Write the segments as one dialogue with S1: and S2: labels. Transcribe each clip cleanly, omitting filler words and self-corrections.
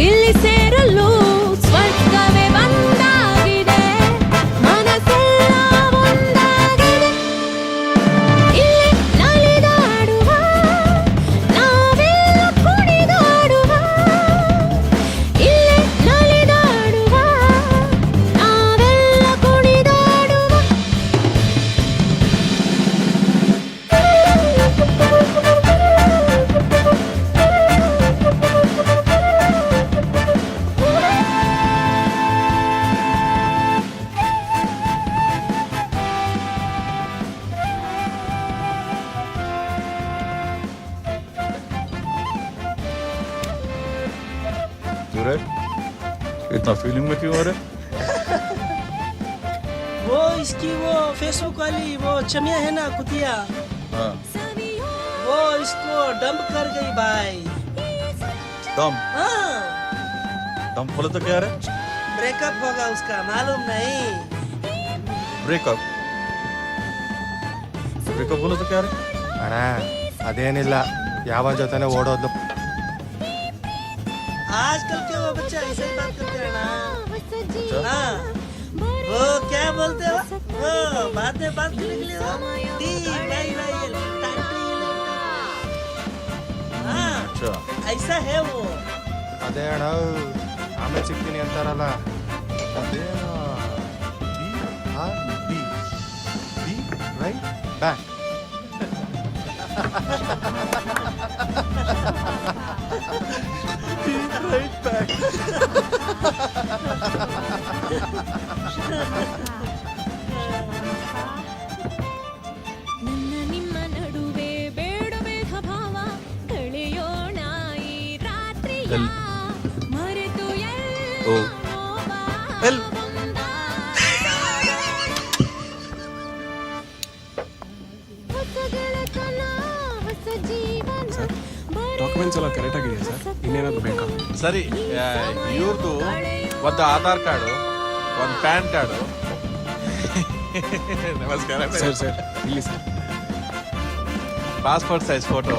S1: ಇಲ್ಲಿ ಸೇರಲು ಸ್ವರ್ಗವೇ ಬಂದಾಗಿದೆ, ಮನಸ್ಸೆಲ್ಲ ಒಂದಾಗಿದೆ. ಇಲ್ಲಿ ನಲಿದಾಡುವ ನಾವೆಲ್ಲ ಕುಣಿದಾಡುವ, ಇಲ್ಲಿ ನಲಿದಾಡುವ ನಾವೆಲ್ಲ ಕುಣಿದಾಡುವ.
S2: इतना फीलिंग में क्यों हो रहे?
S3: वो इसकी वो फेसबुक वाली वो चमिया है ना कुतिया,
S2: हाँ।
S3: वो इसको डंप कर गई भाई।
S2: दम
S3: हाँ,
S2: दम बोले तो क्या रे?
S3: ब्रेकअप होगा उसका, मालूम नहीं।
S2: ब्रेकअप ब्रेकअप बोले तो क्या रे?
S4: ಅಣ್ಣ ಅದೇನಿಲ್ಲ, ಯಾವ ಜೊತೆನೆ ಓಡೋದ್ಲು.
S3: आजकल के वो बच्चा ऐसे ही बात करते हैं ना।
S2: अच्छा?
S3: हाँ, वो क्या बोलते हो, वो बाद में बात करने के लिए वो टी बाई बाई टाटी। हाँ,
S2: अच्छा
S3: ऐसा है वो।
S4: ಅದೇ ಅಣ್ಣ ಆಮೇಲೆ ಸಿಗ್ತೀನಿ ಅಂತಾರಲ್ಲ, ಅದೇನೋ ಬಿ ರೈಟ್ ಬ್ಯಾಕ್.
S1: ನನ್ನ ನಿಮ್ಮ ನಡುವೆ ಬೇಡ ಬೇಧ ಭಾವ, ಕಳೆಯೋಣ ಈ ರಾತ್ರಿಯ
S2: ಎಲ್-
S1: ಮರೆತು
S2: ಓ.
S1: ಎಲ್ ಹೊಸ ಗೆಳೆತನ, ಹೊಸ ಜೀವನ,
S5: ಡಾಕ್ಯುಮೆಂಟ್ಸ್ ಎಲ್ಲ ಕರೆಕ್ಟ್ ಆಗಿದೆಯಾ ಸರ್? ಇನ್ನೇನಾದ್ರು ಬೇಕಾ?
S6: ಸರಿ, ಇವ್ರದ್ದು ಒಂದು ಆಧಾರ್ ಕಾರ್ಡು, ಒಂದು ಪ್ಯಾನ್ ಕಾರ್ಡು. ನಮಸ್ಕಾರ
S5: ಸರ್ ಸರ್ ಇಲ್ಲಿ ಸರ್.
S6: ಪಾಸ್ಪೋರ್ಟ್ ಸೈಜ್ ಫೋಟೋ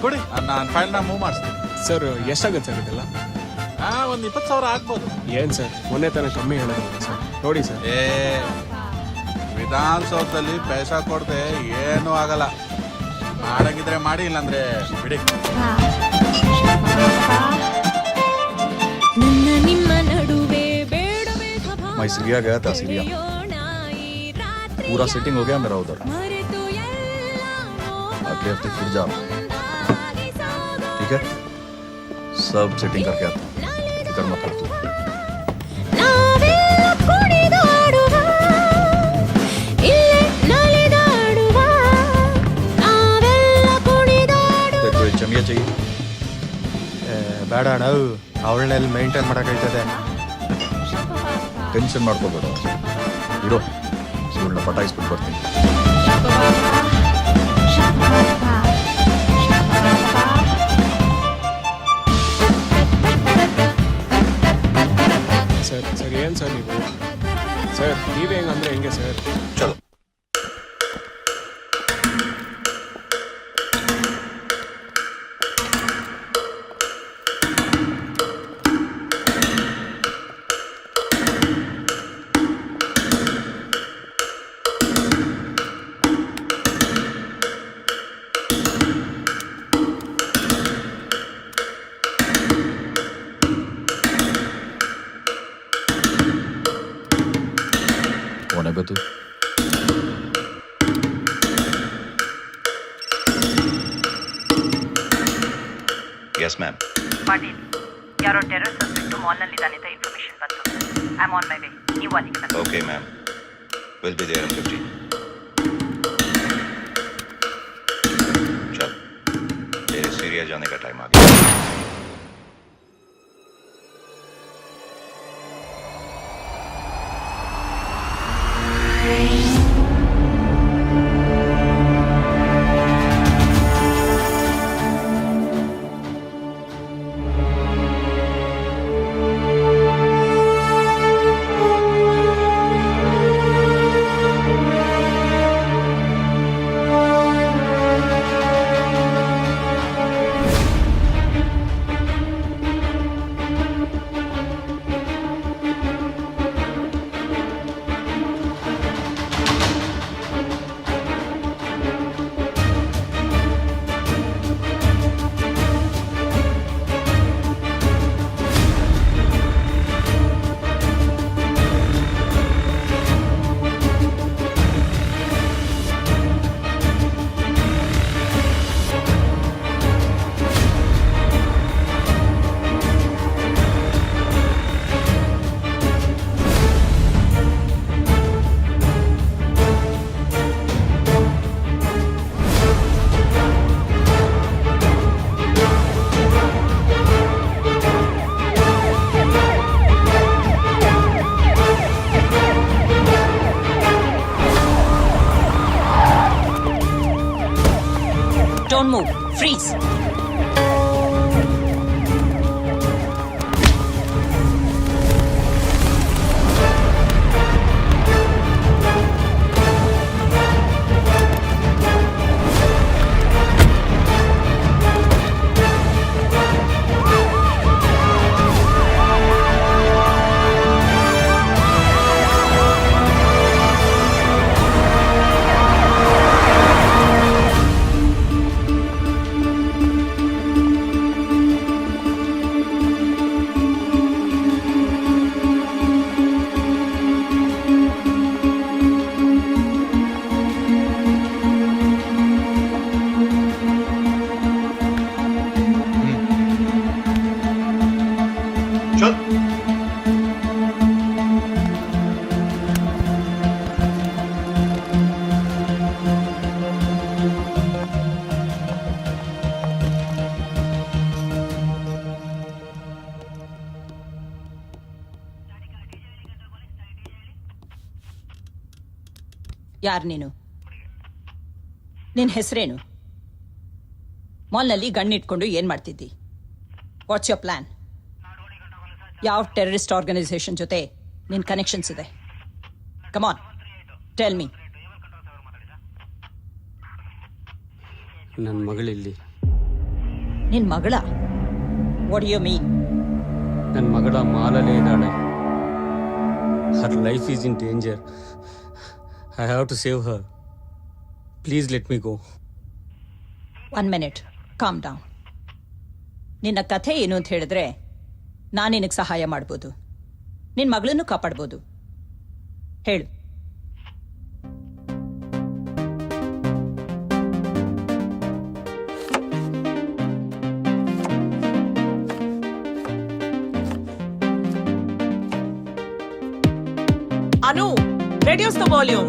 S6: ಕೊಡಿ, ನಾನು ಫೈಲ್ನ ಮೂವ್ ಮಾಡಿಸ್ತೀನಿ.
S5: ಸರ್ ಎಷ್ಟಾಗುತ್ತೆ ಸರ್ ಇದೆಲ್ಲ?
S6: ಒಂದು 20,000 ಆಗ್ಬೋದು.
S5: ಏನು ಸರ್ ಮೊನ್ನೆ ತನಕ ಕಮ್ಮಿ ಹೇಳಿದ್ರಲ್ಲ ಸರ್, ನೋಡಿ ಸರ್.
S6: ಏ ವಿಧಾನಸೌಧದಲ್ಲಿ ಪೈಸಾ ಕೊಡದೆ ಏನೂ ಆಗಲ್ಲ. ಮಾಡಂಗಿದ್ರೆ ಮಾಡಿ, ಇಲ್ಲಾಂದ್ರೆ ಬಿಡಿ.
S1: ನನ್ನ ನಿಮ್ಮ ನಡುವೆ ಬೇಡ ಬೇಧ ಭಾವ,
S2: मैं सीरिया गया था, सीरिया
S1: ಕಳೆಯೋಣ ಈ ರಾತ್ರಿಯ
S2: पूरा सेटिंग हो गया मेरा उधर.
S1: ಮರೆತು ಎಲ್ಲ
S2: अगले हफ्ते फिर जाओ,
S1: ಒಂದಾಗಿ ಸಾಗೋ.
S2: ठीक है? सब सेटिंग करके आता हूँ, फिक्र मत कर तू.
S1: ನಾವೆಲ್ಲ ಕುಣಿದಾಡುವ, ಇಲ್ಲೇ ನಲಿದಾಡುವ ನಾವೆಲ್ಲ ಕುಣಿದಾಡುವ.
S2: तेरे को एक चमिया चाहिए?
S4: ಬೇಡ ಅಣ್ಣ, ಅವಳನ್ನೆಲ್ಲಿ ಮೇಂಟೈನ್ ಮಾಡೋಕ್ಕೈತದೆ.
S2: ಟೆನ್ಷನ್ ಮಾಡ್ಕೋಬೇಡ, ಇರೋ ಇವಳನ್ನ ಪಟಾಯಿಸ್ಬಿಟ್ಟು ಬರ್ತೀನಿ.
S5: ಸರ್ ಸರ್ ಏನು ಸರ್ ನೀವು? ಸರ್ ನೀವೇ ಹೆಂಗಂದ್ರೆ ಹೆಂಗೆ ಸರ್?
S2: ಚಲೋ. कौन है बे तू?
S7: Yes, ma'am.
S8: ಪಾಟೀಲ್, ಯಾರೋ ಟೆರರ್ ಸಸ್ಪೆಕ್ಟ್ ಮಾಲ್ನಲ್ಲಿದ್ದಾನೆ ಅಂತ ಇನ್ಫಾರ್ಮೇಶನ್ ಬಂತು. I am on my way. ನೀವು ಅಲ್ಲಿಗೆ ಬನ್ನಿ.
S7: Okay, ma'am. We'll be there in 15. चल, तेरे सीरिया जाने का टाइम आ गया.
S8: Don't move. Freeze.
S7: चल
S8: ಯಾರು ನೀನು? ನಿನ್ನ ಹೆಸರೇನು? ಮಾಲ್ನಲ್ಲಿ ಗಣ್ಣಿಟ್ಕೊಂಡು ಏನ್ ಮಾಡ್ತಿದ್ದಿ? What's your plan? ಯಾವ ಟೆರರಿಸ್ಟ್ ಆರ್ಗನೈಸೇಷನ್ ಜೊತೆ ನಿನ್ನ ಕನೆಕ್ಷನ್ಸ್ ಇದೆ? Come on tell me.
S9: ನನ್ನ ಮಗಳಿಲ್ಲಿ.
S8: ನಿನ್ನ ಮಗಳ? What you mean?
S9: ನನ್ನ ಮಗಳ ಮಾಲಲ್ಲೇ ಇದ್ದಾಳೆ. Her life is in danger. I have to save her. Please let me go.
S8: 1 minute. Calm down. ನಿನ್ನ ಕಥೆ ಏನು ಅಂತ ಹೇಳಿದ್ರೆ ನಾನು ನಿನಗೆ ಸಹಾಯ ಮಾಡ್ಬೋದು, ನಿನ್ನ ಮಗಳನ್ನು ಕಾಪಾಡ್ಬೋದು. ಹೇಳು.
S10: Anu, reduce the volume.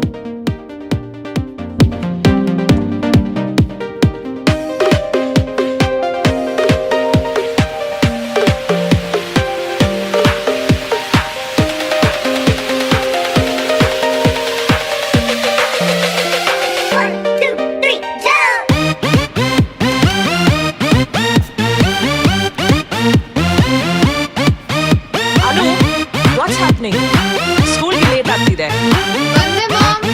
S10: Anu, what's happening? School ಗೆ late ಆಗ್ತಿದೆ.
S1: ಬಂದೆ ಮಾಮ್.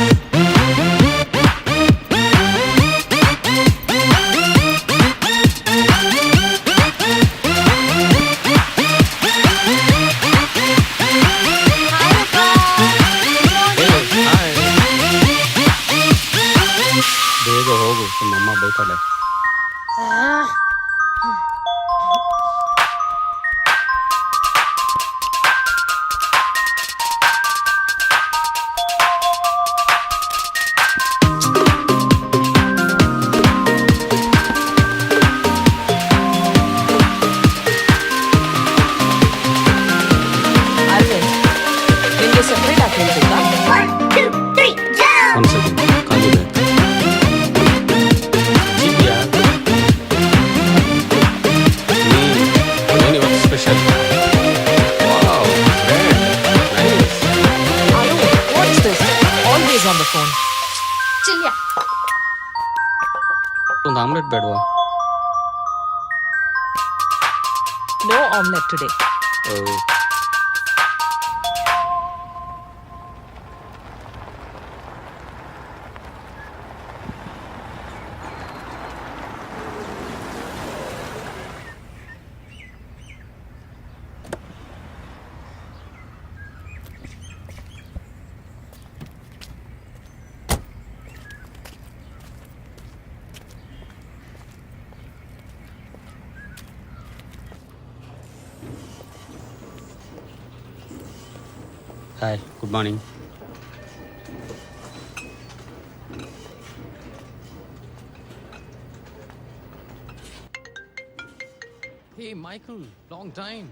S9: ಬೇಗ ಹೋಗು, ನಮ್ಮಮ್ಮ ಬೈತಾಳೆ.
S10: ಅರವಿಂದ್, ನಿಮ್ಗೆ ಸೆಪರೇಟ್ ಆಗಿ ಹೇಳ್ಬೇಕಾ?
S9: ಒಂದು ಸೆಕೆಂಡ್ ಕಾಲಿದೆ. ಇದೆಯಾ? ಏನಿವತ್ತು special? Wow, great, nice.
S10: Anu, what's this? Always on the phone.
S1: ಚಿಲ್ಯ.
S9: ಒಂದು ಆಮ್ಲೆಟ್ ಬೇಡವಾ?
S10: No omelette today.
S9: Hi, good morning.
S5: Hey, Michael, long time.